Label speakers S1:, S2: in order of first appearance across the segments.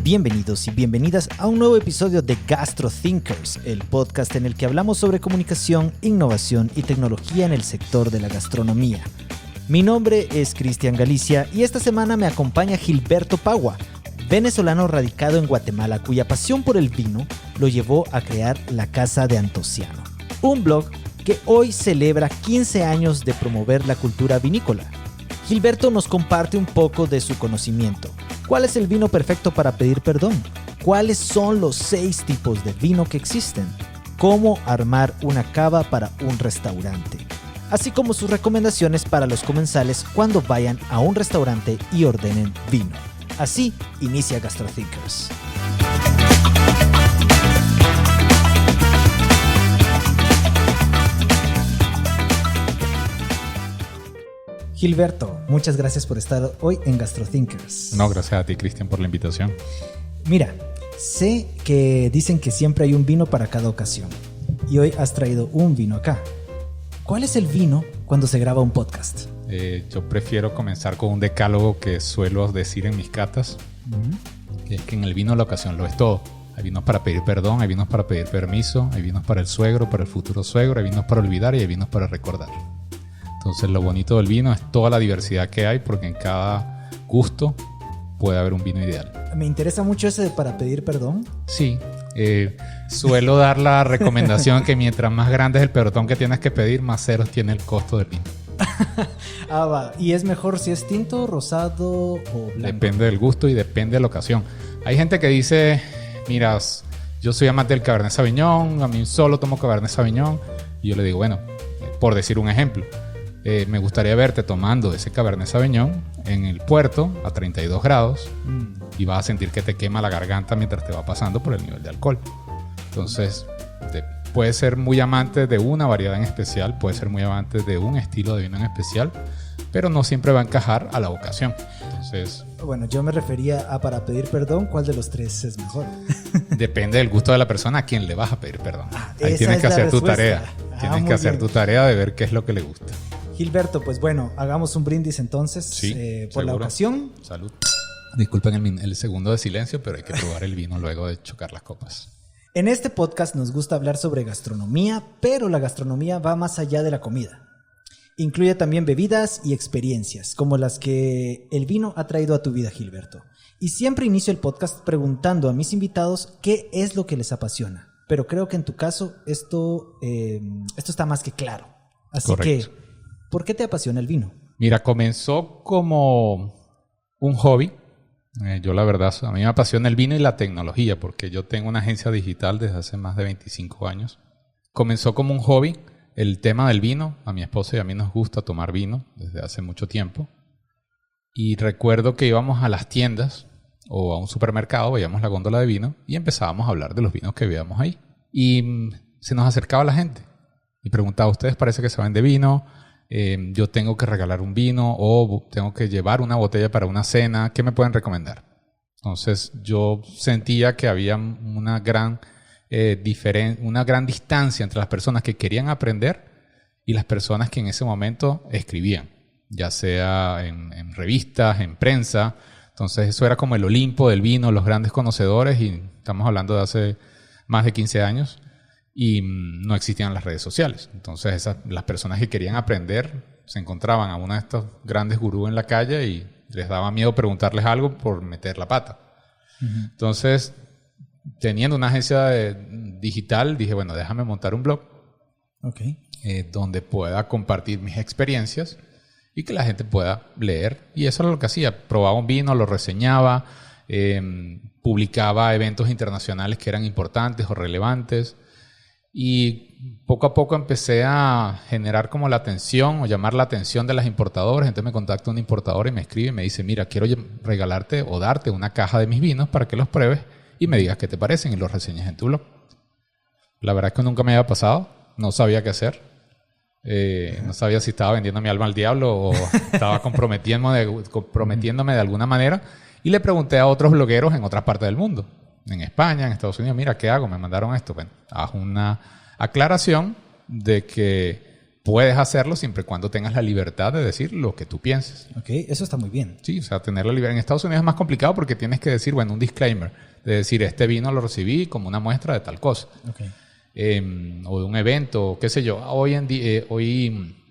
S1: Bienvenidos y bienvenidas a un nuevo episodio de Gastro Thinkers, el podcast en el que hablamos sobre comunicación, innovación y tecnología en el sector de la gastronomía. Mi nombre es Cristian Galicia y esta semana me acompaña Gilberto Pagua, venezolano radicado en Guatemala cuya pasión por el vino lo llevó a crear La Casa de Antociano, un blog que hoy celebra 15 años de promover la cultura vinícola. Gilberto nos comparte un poco de su conocimiento. ¿Cuál es el vino perfecto para pedir perdón? ¿Cuáles son los 6 tipos de vino que existen? ¿Cómo armar una cava para un restaurante? Así como sus recomendaciones para los comensales cuando vayan a un restaurante y ordenen vino. Así inicia Gastro Thinkers. Gilberto, muchas gracias por estar hoy en Gastro Thinkers.
S2: No, gracias a ti, Cristian, por la invitación.
S1: Mira, sé que dicen que siempre hay un vino para cada ocasión. Y hoy has traído un vino acá. ¿Cuál es el vino cuando se graba un podcast?
S2: Yo prefiero comenzar con un decálogo que suelo decir en mis catas, que es que en el vino la ocasión lo es todo. Hay vinos para pedir perdón, hay vinos para pedir permiso, hay vinos para el suegro, para el futuro suegro, hay vinos para olvidar y hay vinos para recordar. Entonces lo bonito del vino es toda la diversidad que hay, porque en cada gusto puede haber un vino ideal.
S1: Me interesa mucho ese de para pedir perdón.
S2: Sí, suelo dar la recomendación que mientras más grande es el perdón que tienes que pedir, más ceros tiene el costo del vino.
S1: Va. ¿Y es mejor si es tinto, rosado o blanco?
S2: Depende del gusto y depende de la ocasión. Hay gente que dice, mira, yo soy amante del Cabernet Sauvignon, a mí solo tomo Cabernet Sauvignon. Y yo le digo, bueno, por decir un ejemplo, me gustaría verte tomando ese Cabernet Sauvignon en el puerto a 32 grados y vas a sentir que te quema la garganta mientras te va pasando por el nivel de alcohol. Entonces, puedes ser muy amante de una variedad en especial, puedes ser muy amante de un estilo de vino en especial, pero no siempre va a encajar a la ocasión. Entonces,
S1: bueno, yo me refería a para pedir perdón, ¿cuál de los 3 es mejor?
S2: Depende del gusto de la persona a quien le vas a pedir perdón. Ahí tienes que hacer tu tarea. Tienes que hacer tu tarea de ver qué es lo que le gusta.
S1: Gilberto, pues bueno, hagamos un brindis entonces,
S2: sí,
S1: por la ocasión.
S2: Salud. Disculpen el segundo de silencio, pero hay que probar el vino luego de chocar las copas.
S1: En este podcast nos gusta hablar sobre gastronomía, pero la gastronomía va más allá de la comida. Incluye también bebidas y experiencias, como las que el vino ha traído a tu vida, Gilberto. Y siempre inicio el podcast preguntando a mis invitados qué es lo que les apasiona. Pero creo que en tu caso esto está más que claro. Así
S2: Correcto.
S1: que, ¿por qué te apasiona el vino?
S2: Mira, comenzó como un hobby. Yo la verdad, a mí me apasiona el vino y la tecnología, porque yo tengo una agencia digital desde hace más de 25 años. Comenzó como un hobby el tema del vino. A mi esposa y a mí nos gusta tomar vino desde hace mucho tiempo. Y recuerdo que íbamos a las tiendas o a un supermercado, veíamos la góndola de vino y empezábamos a hablar de los vinos que veíamos ahí. Y se nos acercaba la gente y preguntaba, ¿ustedes parece que saben de vino? Yo tengo que regalar un vino o tengo que llevar una botella para una cena, ¿qué me pueden recomendar? Entonces yo sentía que había una gran distancia entre las personas que querían aprender y las personas que en ese momento escribían, ya sea en revistas, en prensa. Entonces eso era como el Olimpo del vino, los grandes conocedores, y estamos hablando de hace más de 15 años. Y no existían las redes sociales. Entonces las personas que querían aprender se encontraban a uno de estos grandes gurús en la calle y les daba miedo preguntarles algo por meter la pata. Entonces, teniendo una agencia digital, dije, bueno, déjame montar un blog donde pueda compartir mis experiencias y que la gente pueda leer. Y eso era lo que hacía. Probaba un vino, lo reseñaba, publicaba eventos internacionales que eran importantes o relevantes. Y poco a poco empecé a generar como la atención o llamar la atención de las importadoras. Entonces me contacta un importador y me escribe y me dice, mira, quiero regalarte o darte una caja de mis vinos para que los pruebes y me digas qué te parecen y los reseñes en tu blog. La verdad es que nunca me había pasado, no sabía qué hacer. No sabía si estaba vendiendo mi alma al diablo o estaba comprometiéndome de alguna manera. Y le pregunté a otros blogueros en otras partes del mundo. En España, en Estados Unidos, mira, ¿qué hago? Me mandaron esto. Bueno, haz una aclaración de que puedes hacerlo siempre y cuando tengas la libertad de decir lo que tú pienses.
S1: Ok, eso está muy bien.
S2: Sí, o sea, tener la libertad. En Estados Unidos es más complicado porque tienes que decir, bueno, un disclaimer, de decir, este vino lo recibí como una muestra de tal cosa.
S1: Okay.
S2: O de un evento, qué sé yo.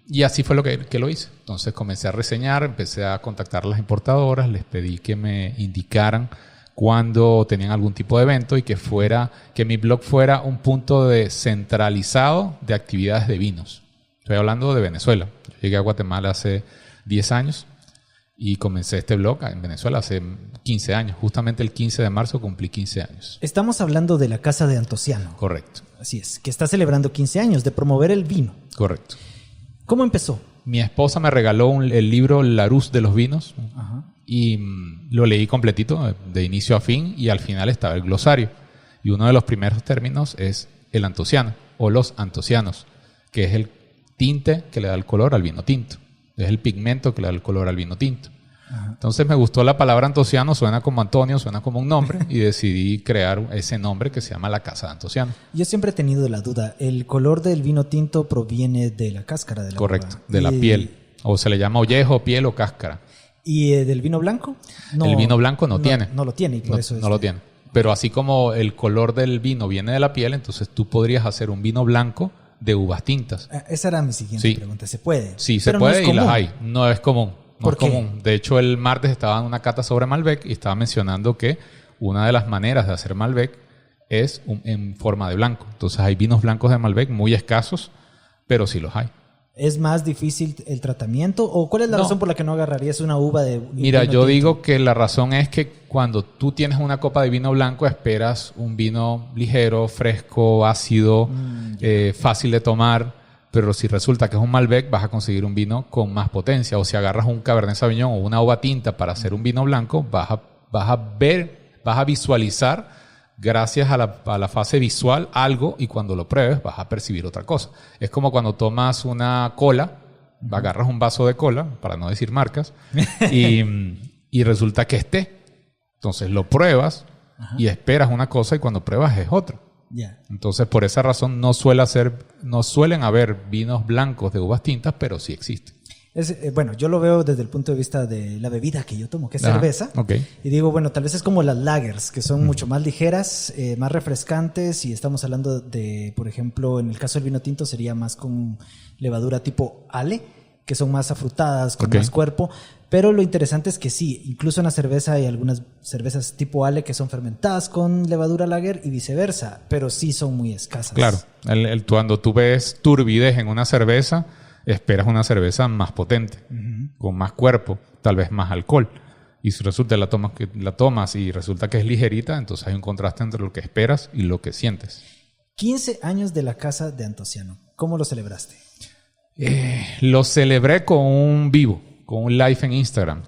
S2: Y así fue lo que lo hice. Entonces comencé a reseñar, empecé a contactar a las importadoras, les pedí que me indicaran cuando tenían algún tipo de evento y que mi blog fuera un punto centralizado de actividades de vinos. Estoy hablando de Venezuela. Yo llegué a Guatemala hace 10 años y comencé este blog en Venezuela hace 15 años. Justamente el 15 de marzo cumplí 15 años.
S1: Estamos hablando de la Casa de Antociano.
S2: Correcto.
S1: Así es, que está celebrando 15 años de promover el vino.
S2: Correcto.
S1: ¿Cómo empezó?
S2: Mi esposa me regaló el libro Larousse de los vinos.
S1: Ajá.
S2: Y lo leí completito, de inicio a fin, y al final estaba el glosario. Y uno de los primeros términos es el antociano, o los antocianos, que es el tinte que le da el color al vino tinto. Es el pigmento que le da el color al vino tinto. Ajá. Entonces me gustó la palabra antociano, suena como Antonio, suena como un nombre, y decidí crear ese nombre que se llama la Casa de Antociano.
S1: Yo siempre he tenido la duda, ¿el color del vino tinto proviene de la cáscara de la uva?
S2: Correcto, de la piel, o se le llama ollejo, piel o cáscara.
S1: ¿Y del vino blanco?
S2: No, el vino blanco no tiene.
S1: No lo tiene y por eso
S2: no lo tiene. Pero así como el color del vino viene de la piel, entonces tú podrías hacer un vino blanco de uvas tintas.
S1: Esa era mi siguiente pregunta. ¿Se puede?
S2: Sí, se puede y las hay. No es común. No es común. De hecho, el martes estaba en una cata sobre Malbec y estaba mencionando que una de las maneras de hacer Malbec es en forma de blanco. Entonces hay vinos blancos de Malbec muy escasos, pero sí los hay.
S1: ¿Es más difícil el tratamiento? ¿O cuál es la razón por la que no agarrarías una uva de vino
S2: Mira, yo
S1: tinto?
S2: digo que la razón es que cuando tú tienes una copa de vino blanco esperas un vino ligero, fresco, ácido, fácil de tomar, pero si resulta que es un Malbec vas a conseguir un vino con más potencia. O si agarras un Cabernet Sauvignon o una uva tinta para hacer un vino blanco, vas a visualizar gracias a la fase visual algo y cuando lo pruebes vas a percibir otra cosa. Es como cuando tomas una cola, agarras un vaso de cola, para no decir marcas, y resulta que es té. Entonces lo pruebas y esperas una cosa y cuando pruebas es otra.
S1: Yeah.
S2: Entonces por esa razón no suelen haber vinos blancos de uvas tintas, pero sí existen.
S1: Bueno, yo lo veo desde el punto de vista de la bebida que yo tomo, que es cerveza.
S2: Okay.
S1: Y digo, bueno, tal vez es como las lagers, que son mucho más ligeras, más refrescantes. Y estamos hablando de, por ejemplo, en el caso del vino tinto sería más con levadura tipo ale, que son más afrutadas, con más cuerpo. Pero lo interesante es que sí, incluso en la cerveza hay algunas cervezas tipo ale que son fermentadas con levadura lager y viceversa, pero sí son muy escasas.
S2: Claro, cuando tú ves turbidez en una cerveza, esperas una cerveza más potente, con más cuerpo, tal vez más alcohol. Y si resulta la tomas y resulta que es ligerita, entonces hay un contraste entre lo que esperas y lo que sientes.
S1: 15 años de la Casa de Antociano. ¿Cómo lo celebraste?
S2: Lo celebré con un vivo, con un live en Instagram.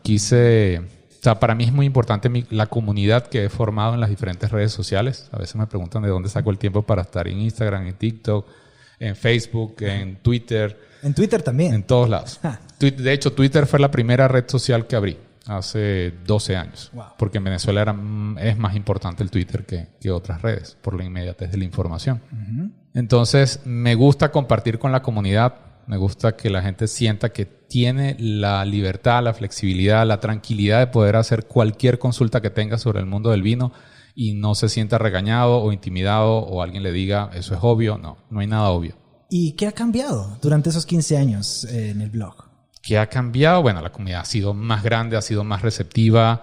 S2: Para mí es muy importante la comunidad que he formado en las diferentes redes sociales. A veces me preguntan de dónde saco el tiempo para estar en Instagram, en TikTok, en Facebook, en Twitter.
S1: En Twitter también.
S2: En todos lados. De hecho, Twitter fue la primera red social que abrí hace 12 años. Wow. Porque en Venezuela es más importante el Twitter que otras redes, por la inmediatez de la información. Entonces, me gusta compartir con la comunidad. Me gusta que la gente sienta que tiene la libertad, la flexibilidad, la tranquilidad de poder hacer cualquier consulta que tenga sobre el mundo del vino y no se sienta regañado o intimidado o alguien le diga, eso es obvio. No hay nada obvio.
S1: ¿Y qué ha cambiado durante esos 15 años en el blog?
S2: ¿Qué ha cambiado? Bueno, la comunidad ha sido más grande, ha sido más receptiva.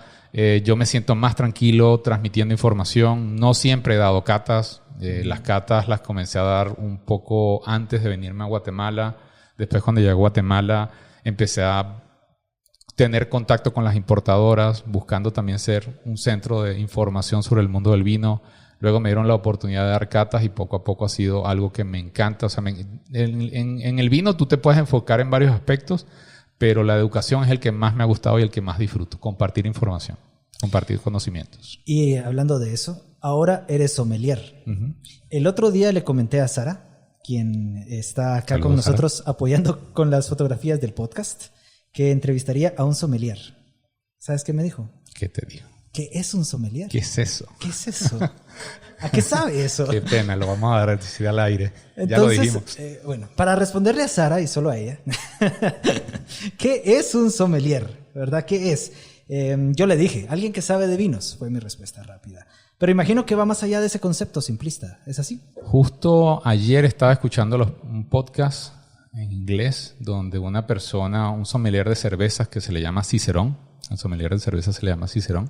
S2: Yo me siento más tranquilo transmitiendo información. No siempre he dado catas. Las catas las comencé a dar un poco antes de venirme a Guatemala. Después, cuando llegué a Guatemala, empecé a tener contacto con las importadoras, buscando también ser un centro de información sobre el mundo del vino. Luego me dieron la oportunidad de dar catas y poco a poco ha sido algo que me encanta. O sea, en el vino tú te puedes enfocar en varios aspectos, pero la educación es el que más me ha gustado y el que más disfruto. Compartir información, compartir conocimientos.
S1: Y hablando de eso, ahora eres sommelier. El otro día le comenté a Sara, quien está acá con nosotros apoyando con las fotografías del podcast, que entrevistaría a un sommelier. ¿Sabes qué me dijo?
S2: ¿Qué te dijo?
S1: ¿Qué es un sommelier?
S2: ¿Qué es eso?
S1: ¿Qué es eso? ¿A qué sabe eso?
S2: Qué pena, lo vamos a decir al aire.
S1: Entonces,
S2: ya lo dijimos.
S1: Bueno, para responderle a Sara y solo a ella, ¿qué es un sommelier? ¿Verdad? ¿Qué es? Yo le dije, alguien que sabe de vinos, fue mi respuesta rápida. Pero imagino que va más allá de ese concepto simplista, ¿es así?
S2: Justo ayer estaba escuchando un podcast en inglés donde una persona, un sommelier de cervezas que se le llama Cicerón, el sommelier de cervezas se le llama Cicerón,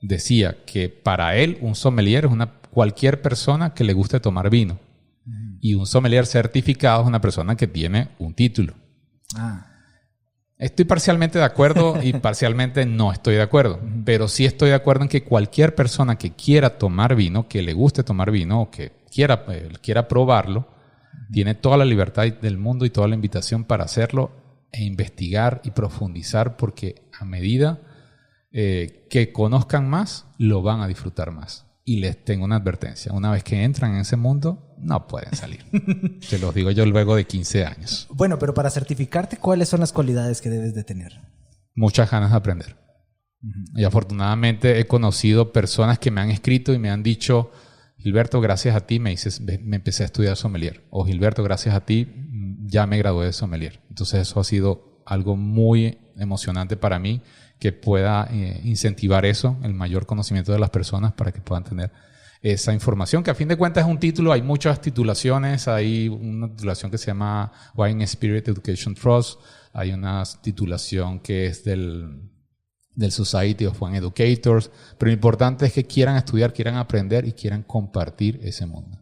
S2: decía que para él un sommelier es cualquier persona que le guste tomar vino. Y un sommelier certificado es una persona que tiene un título. Estoy parcialmente de acuerdo y parcialmente no estoy de acuerdo. Pero sí estoy de acuerdo en que cualquier persona que quiera tomar vino, que le guste tomar vino o que quiera probarlo, tiene toda la libertad del mundo y toda la invitación para hacerlo e investigar y profundizar, porque a medida que conozcan más, lo van a disfrutar más. Y les tengo una advertencia. Una vez que entran en ese mundo, no pueden salir. Se los digo yo luego de 15 años.
S1: Bueno, pero para certificarte, ¿cuáles son las cualidades que debes de tener?
S2: Muchas ganas de aprender. Y afortunadamente he conocido personas que me han escrito y me han dicho: Gilberto, gracias a ti me empecé a estudiar sommelier. O Gilberto, gracias a ti ya me gradué de sommelier. Entonces eso ha sido algo muy emocionante para mí, que pueda incentivar eso, el mayor conocimiento de las personas para que puedan tener esa información, que a fin de cuentas es un título. Hay muchas titulaciones. Hay una titulación que se llama Wine Spirit Education Trust. Hay una titulación que es del Society of Wine Educators. Pero lo importante es que quieran estudiar, quieran aprender y quieran compartir ese mundo.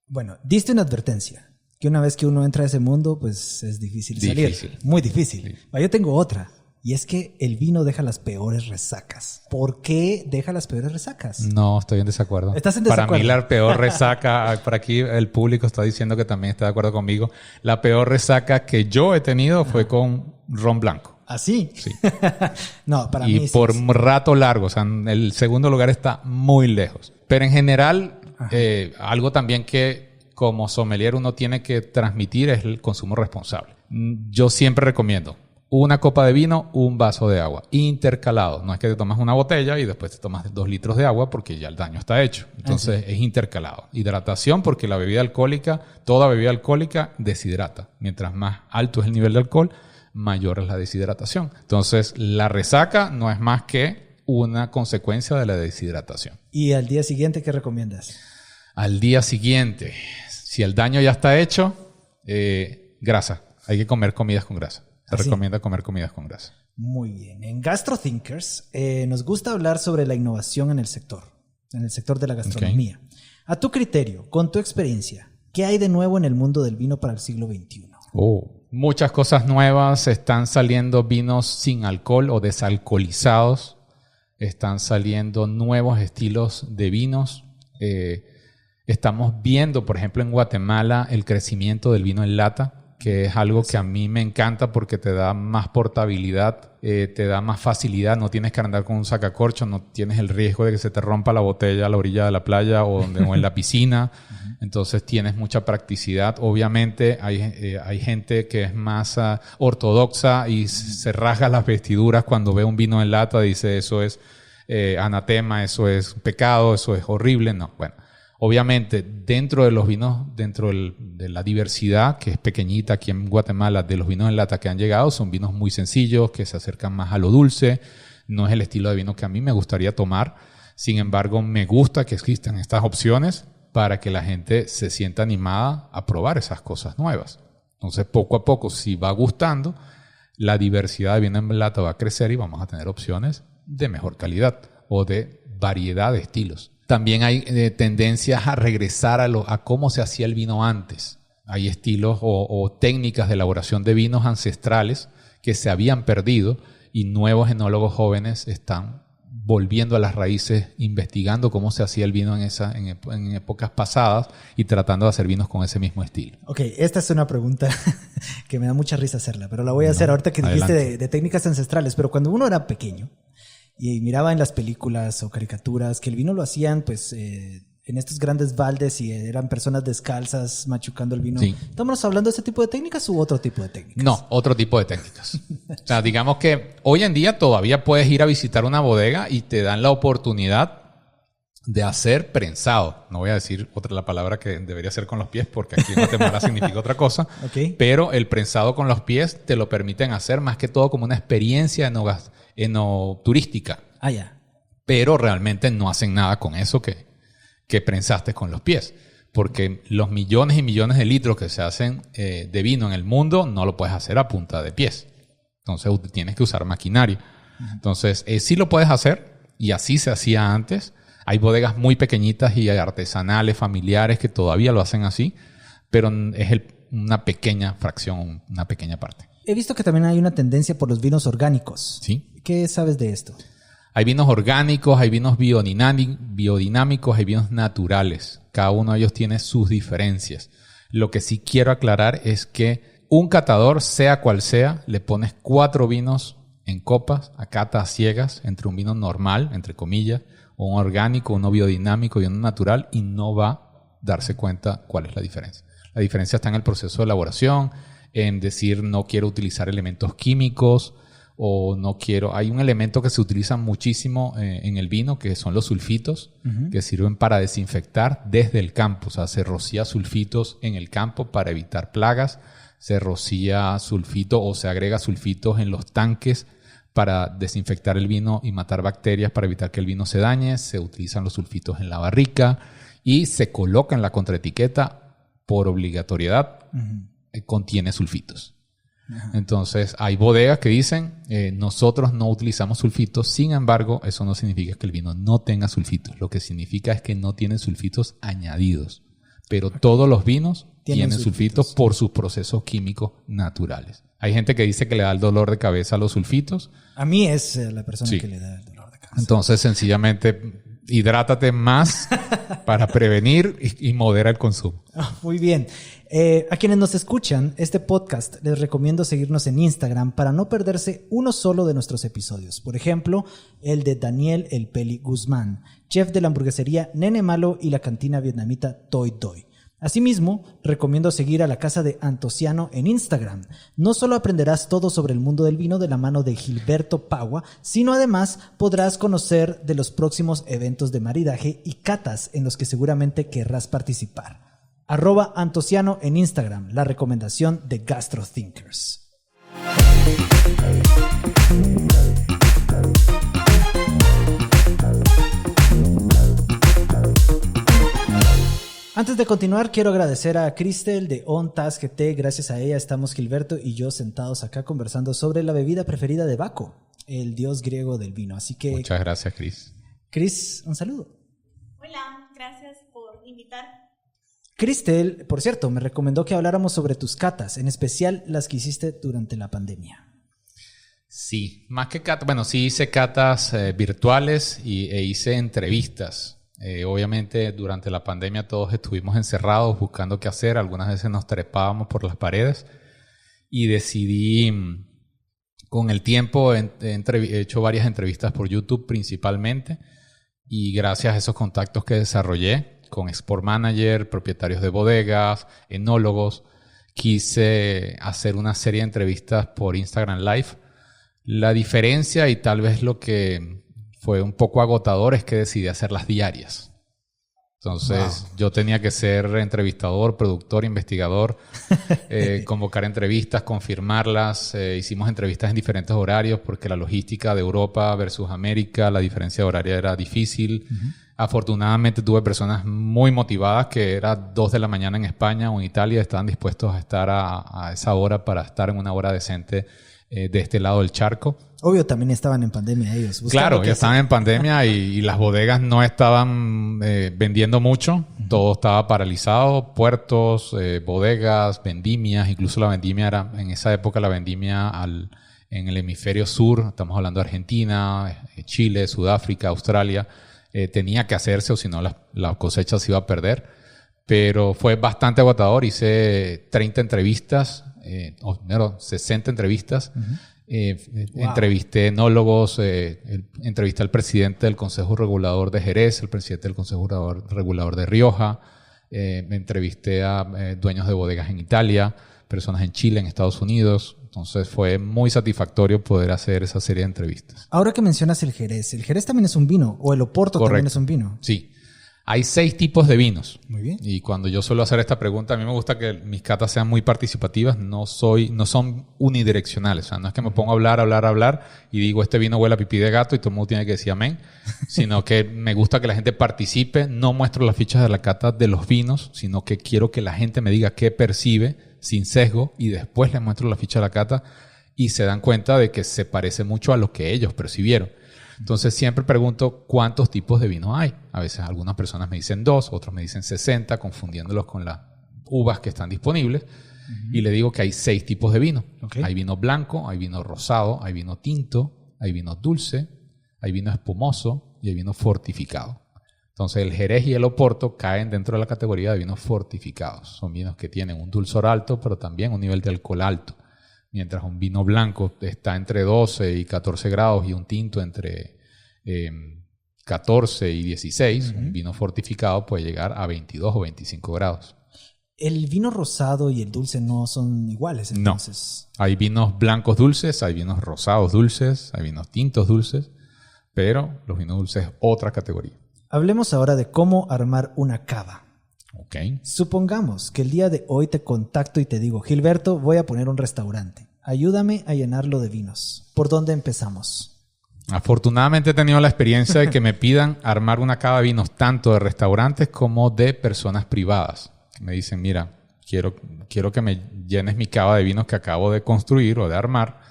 S1: Bueno, diste una advertencia, que una vez que uno entra a ese mundo, pues es difícil salir. Muy difícil. Sí. Yo tengo otra. Y es que el vino deja las peores resacas. ¿Por qué deja las peores resacas? No,
S2: estoy en desacuerdo.
S1: ¿Estás en desacuerdo?
S2: Para mí la peor resaca, por aquí el público está diciendo que también está de acuerdo conmigo, la peor resaca que yo he tenido fue con ron blanco.
S1: ¿Ah, sí?
S2: Sí.
S1: No, para mí
S2: y por un rato largo. O sea, el segundo lugar está muy lejos. Pero en general, algo también que como sommelier uno tiene que transmitir es el consumo responsable. Yo siempre recomiendo una copa de vino, un vaso de agua, intercalado. No es que te tomas una botella y después te tomas 2 litros de agua, porque ya el daño está hecho. Entonces es intercalado. Hidratación, porque la bebida alcohólica, toda bebida alcohólica deshidrata. Mientras más alto es el nivel de alcohol, mayor es la deshidratación. Entonces la resaca no es más que una consecuencia de la deshidratación.
S1: ¿Y al día siguiente qué recomiendas?
S2: Al día siguiente, si el daño ya está hecho, grasa. Hay que comer comidas con grasa. Se recomienda comer comidas con grasa.
S1: Muy bien. En GastroThinkers nos gusta hablar sobre la innovación en el sector de la gastronomía. Okay. A tu criterio, con tu experiencia, ¿qué hay de nuevo en el mundo del vino para el siglo XXI?
S2: Muchas cosas nuevas. Están saliendo vinos sin alcohol o desalcoholizados. Están saliendo nuevos estilos de vinos. Estamos viendo, por ejemplo, en Guatemala, el crecimiento del vino en lata, que es algo que a mí me encanta porque te da más portabilidad, te da más facilidad. No tienes que andar con un sacacorcho, no tienes el riesgo de que se te rompa la botella a la orilla de la playa o en la piscina. Entonces tienes mucha practicidad. Obviamente hay gente que es más ortodoxa y se rasga las vestiduras cuando ve un vino en lata. Dice, eso es anatema, eso es pecado, eso es horrible. No, bueno. Obviamente, dentro de los vinos, de la diversidad, que es pequeñita aquí en Guatemala, de los vinos en lata que han llegado, son vinos muy sencillos, que se acercan más a lo dulce. No es el estilo de vino que a mí me gustaría tomar. Sin embargo, me gusta que existan estas opciones para que la gente se sienta animada a probar esas cosas nuevas. Entonces, poco a poco, si va gustando, la diversidad de vino en lata va a crecer y vamos a tener opciones de mejor calidad o de variedad de estilos. También hay tendencias a regresar a cómo se hacía el vino antes. Hay estilos o técnicas de elaboración de vinos ancestrales que se habían perdido y nuevos enólogos jóvenes están volviendo a las raíces, investigando cómo se hacía el vino en épocas pasadas y tratando de hacer vinos con ese mismo estilo.
S1: Ok, esta es una pregunta que me da mucha risa hacerla, pero la voy a hacer ahorita que dijiste de técnicas ancestrales. Pero cuando uno era pequeño y miraba en las películas o caricaturas que el vino lo hacían pues en en estos grandes baldes y eran personas descalzas machucando el vino.
S2: Sí.
S1: ¿Estamos hablando de ese tipo de técnicas u otro tipo de técnicas?
S2: No, otro tipo de técnicas. O sea, digamos que hoy en día todavía puedes ir a visitar una bodega y te dan la oportunidad de hacer prensado. No voy a decir la palabra que debería ser con los pies porque aquí en Guatemala significa otra cosa.
S1: Okay.
S2: Pero el prensado con los pies te lo permiten hacer más que todo como una experiencia enoturística.
S1: Ah, ya.
S2: Pero realmente no hacen nada con eso que prensaste con los pies. Porque los millones y millones de litros que se hacen de vino en el mundo no lo puedes hacer a punta de pies. Entonces tienes que usar maquinaria. Entonces sí lo puedes hacer y así se hacía antes. Hay bodegas muy pequeñitas y artesanales, familiares que todavía lo hacen así, pero es una pequeña fracción, una pequeña parte.
S1: He visto que también hay una tendencia por los vinos orgánicos.
S2: ¿Sí?
S1: ¿Qué sabes de esto?
S2: Hay vinos orgánicos, hay vinos biodinámicos, hay vinos naturales. Cada uno de ellos tiene sus diferencias. Lo que sí quiero aclarar es que un catador, sea cual sea, le pones 4 vinos en copas, a cata a ciegas, entre un vino normal, entre comillas, un orgánico, uno biodinámico y uno natural, y no va a darse cuenta cuál es la diferencia. La diferencia está en el proceso de elaboración, en decir no quiero utilizar elementos químicos o no quiero... Hay un elemento que se utiliza muchísimo en el vino, que son los sulfitos, que sirven para desinfectar desde el campo. O sea, se rocía sulfitos en el campo para evitar plagas, se rocía sulfito o se agrega sulfitos en los tanques para desinfectar el vino y matar bacterias para evitar que el vino se dañe. Se utilizan los sulfitos en la barrica y se coloca en la contraetiqueta por obligatoriedad, contiene sulfitos. Entonces hay bodegas que dicen nosotros no utilizamos sulfitos, sin embargo eso no significa que el vino no tenga sulfitos, lo que significa es que no tienen sulfitos añadidos, pero todos los vinos tienen sulfitos por sus procesos químicos naturales. Hay gente que dice que le da el dolor de cabeza a los sulfitos.
S1: A mí es la persona que le da el dolor de cabeza.
S2: Entonces, sencillamente, hidrátate más para prevenir y modera el consumo.
S1: Muy bien. A quienes nos escuchan, este podcast, les recomiendo seguirnos en Instagram para no perderse uno solo de nuestros episodios. Por ejemplo, el de Daniel El Peli Guzmán, chef de la hamburguesería Nene Malo y la cantina vietnamita Toi Toi. Asimismo, recomiendo seguir a la Casa de Antociano en Instagram. No solo aprenderás todo sobre el mundo del vino de la mano de Gilberto Pagua, sino además podrás conocer de los próximos eventos de maridaje y catas en los que seguramente querrás participar. @Antociano en Instagram, la recomendación de GastroThinkers. Antes de continuar, quiero agradecer a Cristel de On Task GT. Gracias a ella estamos Gilberto y yo sentados acá conversando sobre la bebida preferida de Baco, el dios griego del vino. Así que...
S2: Muchas gracias, Cris.
S1: Cris, un saludo.
S3: Hola, gracias por invitar.
S1: Cristel, por cierto, me recomendó que habláramos sobre tus catas, en especial las que hiciste durante la pandemia.
S2: Sí, más que catas, bueno, sí hice catas virtuales e hice entrevistas. Obviamente durante la pandemia todos estuvimos encerrados buscando qué hacer. Algunas veces nos trepábamos por las paredes y decidí, con el tiempo he hecho varias entrevistas por YouTube principalmente, y gracias a esos contactos que desarrollé con export manager, propietarios de bodegas, enólogos, quise hacer una serie de entrevistas por Instagram Live. La diferencia, y tal vez lo que fue un poco agotador, es que decidí hacerlas diarias. Entonces, yo tenía que ser entrevistador, productor, investigador, convocar entrevistas, confirmarlas. Hicimos entrevistas en diferentes horarios porque la logística de Europa versus América, la diferencia horaria era difícil. Afortunadamente tuve personas muy motivadas que era 2 de la mañana en España o en Italia, estaban dispuestos a estar a esa hora para estar en una hora decente de este lado del charco.
S1: Obvio, también estaban en pandemia ellos.
S2: Claro, ya estaban en pandemia y las bodegas no estaban vendiendo mucho. Todo estaba paralizado. Puertos, bodegas, vendimias. Incluso la vendimia era, en esa época, la vendimia en el hemisferio sur. Estamos hablando de Argentina, Chile, Sudáfrica, Australia. Tenía que hacerse, o si no la cosecha se iba a perder. Pero fue bastante agotador. Hice 30 entrevistas, 60 entrevistas. Entrevisté enólogos, entrevisté al presidente del Consejo Regulador de Jerez, el presidente del Consejo Regulador de Rioja, entrevisté a dueños de bodegas en Italia, personas en Chile, en Estados Unidos. Entonces fue muy satisfactorio poder hacer esa serie de entrevistas.
S1: Ahora que mencionas el Jerez también es un vino, o el Oporto
S2: Correcto.
S1: También es un vino.
S2: Sí. Hay 6 tipos de vinos.
S1: Muy bien.
S2: Y cuando yo suelo hacer esta pregunta, a mí me gusta que mis catas sean muy participativas, no son unidireccionales. O sea, no es que me pongo a hablar y digo, este vino huele a pipí de gato y todo el mundo tiene que decir amén, sino que me gusta que la gente participe. No muestro las fichas de la cata de los vinos, sino que quiero que la gente me diga qué percibe sin sesgo y después les muestro la ficha de la cata y se dan cuenta de que se parece mucho a lo que ellos percibieron. Entonces siempre pregunto cuántos tipos de vino hay. A veces algunas personas me dicen 2, otros me dicen 60, confundiéndolos con las uvas que están disponibles. Y le digo que hay 6 tipos de vino. Okay. Hay vino blanco, hay vino rosado, hay vino tinto, hay vino dulce, hay vino espumoso y hay vino fortificado. Entonces el Jerez y el Oporto caen dentro de la categoría de vinos fortificados. Son vinos que tienen un dulzor alto, pero también un nivel de alcohol alto. Mientras un vino blanco está entre 12 y 14 grados y un tinto entre 14 y 16, un vino fortificado puede llegar a 22 o 25 grados.
S1: ¿El vino rosado y el dulce no son iguales entonces?
S2: No. Hay vinos blancos dulces, hay vinos rosados dulces, hay vinos tintos dulces, pero los vinos dulces es otra categoría.
S1: Hablemos ahora de cómo armar una cava.
S2: Okay.
S1: Supongamos que el día de hoy te contacto y te digo, Gilberto, voy a poner un restaurante. Ayúdame a llenarlo de vinos. ¿Por dónde empezamos?
S2: Afortunadamente he tenido la experiencia de que me pidan armar una cava de vinos tanto de restaurantes como de personas privadas. Me dicen, mira, quiero que me llenes mi cava de vinos que acabo de construir o de armar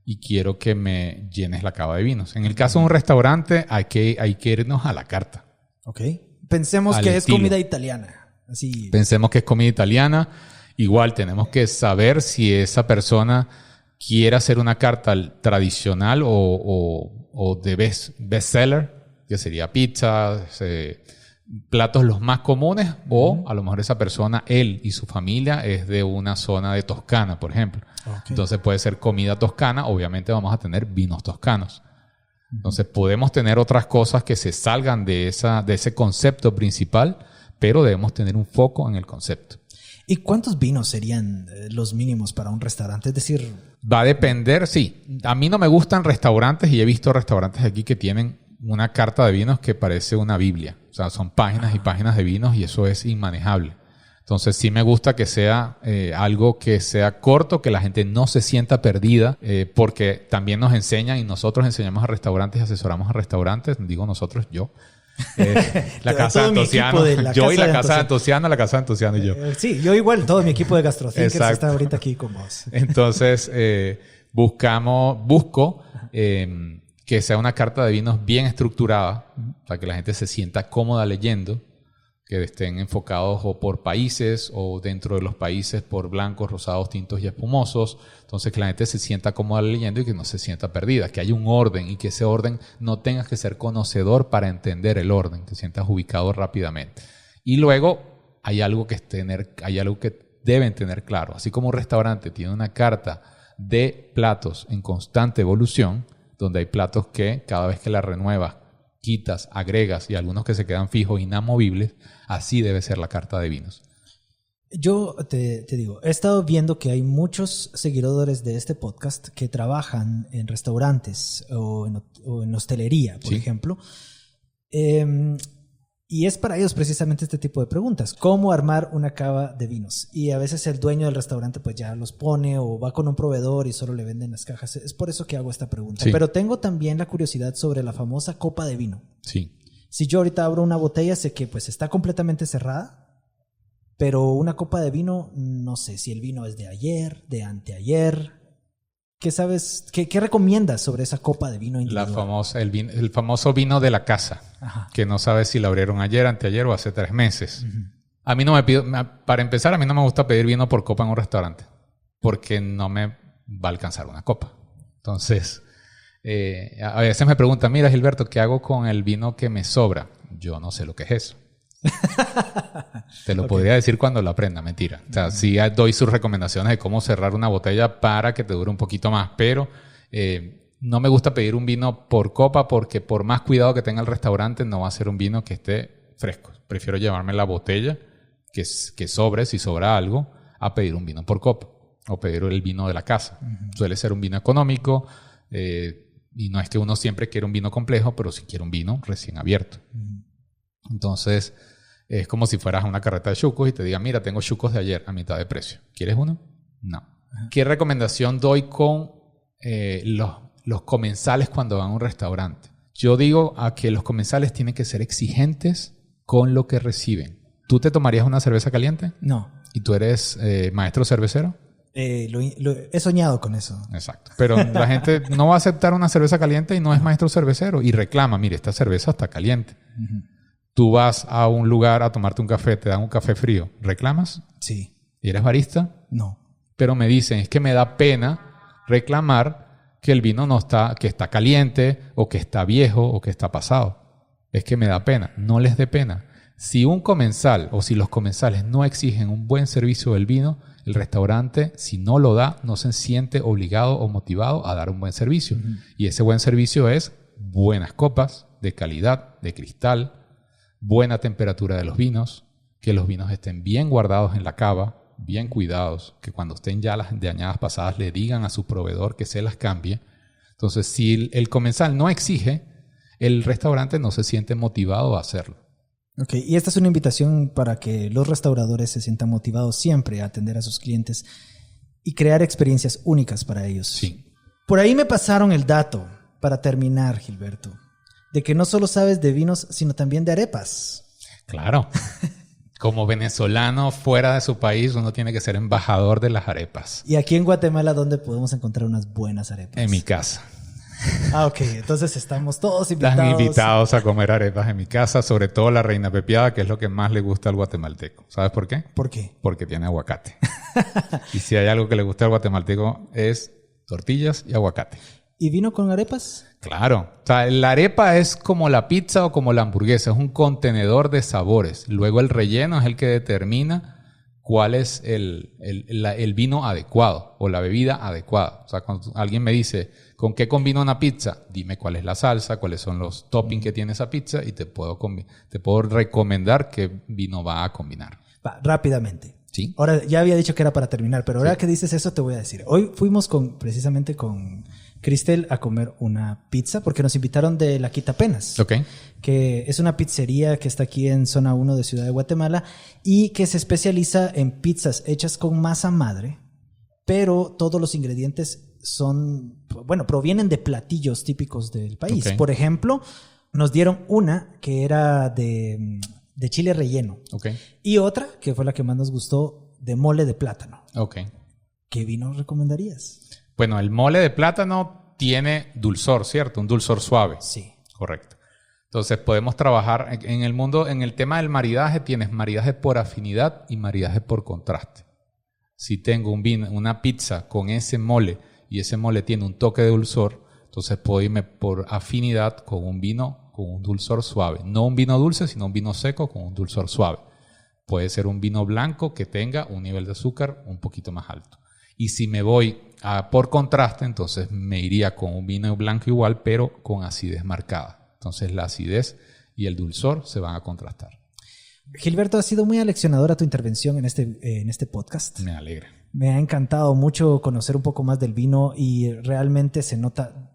S2: y quiero que me llenes la cava de vinos. En el caso de un restaurante hay que irnos a la carta.
S1: Ok. Pensemos que es comida italiana. Así.
S2: Pensemos que es comida italiana. Igual tenemos que saber si esa persona quiere hacer una carta tradicional o de bestseller, que sería pizza, platos los más comunes, o a lo mejor esa persona, él y su familia, es de una zona de Toscana, por ejemplo. Okay. Entonces puede ser comida toscana, obviamente vamos a tener vinos toscanos. Entonces podemos tener otras cosas que se salgan de ese concepto principal, pero debemos tener un foco en el concepto.
S1: ¿Y cuántos vinos serían los mínimos para un restaurante? Es decir...
S2: Va a depender, sí. A mí no me gustan restaurantes y he visto restaurantes aquí que tienen una carta de vinos que parece una Biblia. O sea, son páginas y páginas de vinos y eso es inmanejable. Entonces sí me gusta que sea algo que sea corto, que la gente no se sienta perdida, porque también nos enseñan y nosotros enseñamos a restaurantes y asesoramos a restaurantes. Digo nosotros, yo. La casa de Antociano. Yo y la casa de Antociano, la casa de Antociano y yo.
S1: Sí, yo igual, todo mi equipo de GastroThinkers está ahorita aquí con vos.
S2: Entonces, busco que sea una carta de vinos bien estructurada para que la gente se sienta cómoda leyendo, que estén enfocados o por países o dentro de los países por blancos, rosados, tintos y espumosos. Entonces que la gente se sienta cómoda leyendo y que no se sienta perdida, que haya un orden y que ese orden no tengas que ser conocedor para entender el orden, que sientas ubicado rápidamente. Y luego hay algo que deben tener claro. Así como un restaurante tiene una carta de platos en constante evolución, donde hay platos que cada vez que la renuevas, quitas, agregas y algunos que se quedan fijos, inamovibles, así debe ser la carta de vinos.
S1: Yo te digo, he estado viendo que hay muchos seguidores de este podcast que trabajan en restaurantes o en hostelería, por ejemplo. Y es para ellos precisamente este tipo de preguntas. ¿Cómo armar una cava de vinos? Y a veces el dueño del restaurante pues ya los pone o va con un proveedor y solo le venden las cajas. Es por eso que hago esta pregunta. Sí. Pero tengo también la curiosidad sobre la famosa copa de vino.
S2: Sí.
S1: Si yo ahorita abro una botella, sé que pues está completamente cerrada, pero una copa de vino, no sé si el vino es de ayer, de anteayer. ¿Qué sabes? ¿Qué recomiendas sobre esa copa de vino individual?
S2: El famoso vino de la casa. Ajá. Que no sabes si la abrieron ayer, anteayer o hace 3 meses. Uh-huh. A mí para empezar, a mí no me gusta pedir vino por copa en un restaurante, porque no me va a alcanzar una copa. Entonces, a veces me preguntan, mira Gilberto, ¿qué hago con el vino que me sobra? Yo no sé lo que es eso. Te lo podría decir cuando lo aprenda, mentira. O sea, sí doy sus recomendaciones de cómo cerrar una botella para que te dure un poquito más, pero No me gusta pedir un vino por copa porque por más cuidado que tenga el restaurante no va a ser un vino que esté fresco. Prefiero llevarme la botella que sobre, si sobra algo, a pedir un vino por copa o pedir el vino de la casa. Suele ser un vino económico y no es que uno siempre quiera un vino complejo, pero sí quiere un vino recién abierto. Entonces es como si fueras a una carreta de chucos y te digan, mira, tengo chucos de ayer a mitad de precio. ¿Quieres uno? No. ¿Qué recomendación doy con los comensales cuando van a un restaurante? Yo digo a que los comensales tienen que ser exigentes con lo que reciben. ¿Tú te tomarías una cerveza caliente?
S1: No.
S2: ¿Y tú eres maestro cervecero?
S1: He soñado con eso.
S2: Exacto. Pero la gente no va a aceptar una cerveza caliente y no es maestro cervecero y reclama, mire, esta cerveza está caliente. Tú vas a un lugar a tomarte un café, te dan un café frío. ¿Reclamas?
S1: Sí.
S2: ¿Y eres barista?
S1: No.
S2: Pero me dicen, es que me da pena reclamar que el vino que está caliente o que está viejo o que está pasado. Es que me da pena. No les dé pena. Si un comensal o si los comensales no exigen un buen servicio del vino, el restaurante, si no lo da, no se siente obligado o motivado a dar un buen servicio. Y ese buen servicio es buenas copas de calidad, de cristal, buena temperatura de los vinos, que los vinos estén bien guardados en la cava, bien cuidados, que cuando estén ya las de añadas pasadas le digan a su proveedor que se las cambie. Entonces, si el comensal no exige, el restaurante no se siente motivado a hacerlo.
S1: Ok, y esta es una invitación para que los restauradores se sientan motivados siempre a atender a sus clientes y crear experiencias únicas para ellos.
S2: Sí.
S1: Por ahí me pasaron el dato, para terminar, Gilberto, de que no solo sabes de vinos, sino también de arepas.
S2: Claro. Como venezolano fuera de su país, uno tiene que ser embajador de las arepas.
S1: ¿Y aquí en Guatemala dónde podemos encontrar unas buenas arepas?
S2: En mi casa.
S1: Ah, ok. Entonces estamos todos invitados.
S2: Están invitados a comer arepas en mi casa, sobre todo la reina pepiada, que es lo que más le gusta al guatemalteco. ¿Sabes por qué?
S1: ¿Por qué?
S2: Porque tiene aguacate. Y si hay algo que le gusta al guatemalteco es tortillas y aguacate.
S1: ¿Y vino con arepas?
S2: Claro. O sea, la arepa es como la pizza o como la hamburguesa. Es un contenedor de sabores. Luego el relleno es el que determina cuál es el vino adecuado o la bebida adecuada. O sea, cuando alguien me dice, ¿con qué combino una pizza? Dime cuál es la salsa, cuáles son los toppings que tiene esa pizza y te puedo recomendar qué vino va a combinar.
S1: Va, rápidamente.
S2: Sí.
S1: Ahora, ya había dicho que era para terminar, pero ahora que dices eso te voy a decir. Hoy fuimos precisamente con Cristel a comer una pizza porque nos invitaron de La Quitapenas.
S2: Ok.
S1: Que es una pizzería que está aquí en zona 1 de Ciudad de Guatemala y que se especializa en pizzas hechas con masa madre, pero todos los ingredientes provienen de platillos típicos del país.
S2: Okay.
S1: Por ejemplo, nos dieron una que era de chile relleno.
S2: Okay.
S1: Y otra, que fue la que más nos gustó, de mole de plátano.
S2: Okay.
S1: ¿Qué vino recomendarías?
S2: Bueno, el mole de plátano tiene dulzor, ¿cierto? Un dulzor suave.
S1: Sí.
S2: Correcto. Entonces podemos trabajar en el mundo, en el tema del maridaje, tienes maridaje por afinidad y maridaje por contraste. Si tengo una pizza con ese mole y ese mole tiene un toque de dulzor, entonces puedo irme por afinidad con un vino con un dulzor suave. No un vino dulce, sino un vino seco con un dulzor suave. Puede ser un vino blanco que tenga un nivel de azúcar un poquito más alto. Y si me voy por contraste, entonces me iría con un vino blanco igual, pero con acidez marcada. Entonces la acidez y el dulzor se van a contrastar.
S1: Gilberto, ha sido muy aleccionadora tu intervención en este podcast.
S2: Me alegra.
S1: Me ha encantado mucho conocer un poco más del vino y realmente se nota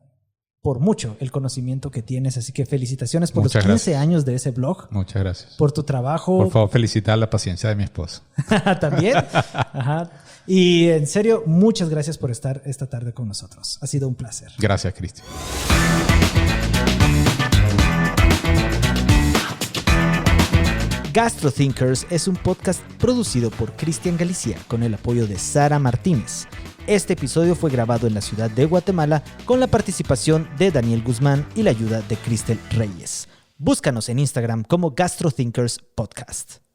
S1: por mucho el conocimiento que tienes. Así que felicitaciones por
S2: Muchas
S1: los 15
S2: gracias.
S1: años de ese blog.
S2: Muchas gracias.
S1: Por tu trabajo.
S2: Por favor, felicitar la paciencia de mi esposo.
S1: También. Ajá. Y en serio, muchas gracias por estar esta tarde con nosotros. Ha sido un placer.
S2: Gracias, Cristian.
S1: GastroThinkers es un podcast producido por Cristian Galicia con el apoyo de Sara Martínez. Este episodio fue grabado en la ciudad de Guatemala con la participación de Daniel Guzmán y la ayuda de Cristel Reyes. Búscanos en Instagram como GastroThinkers Podcast.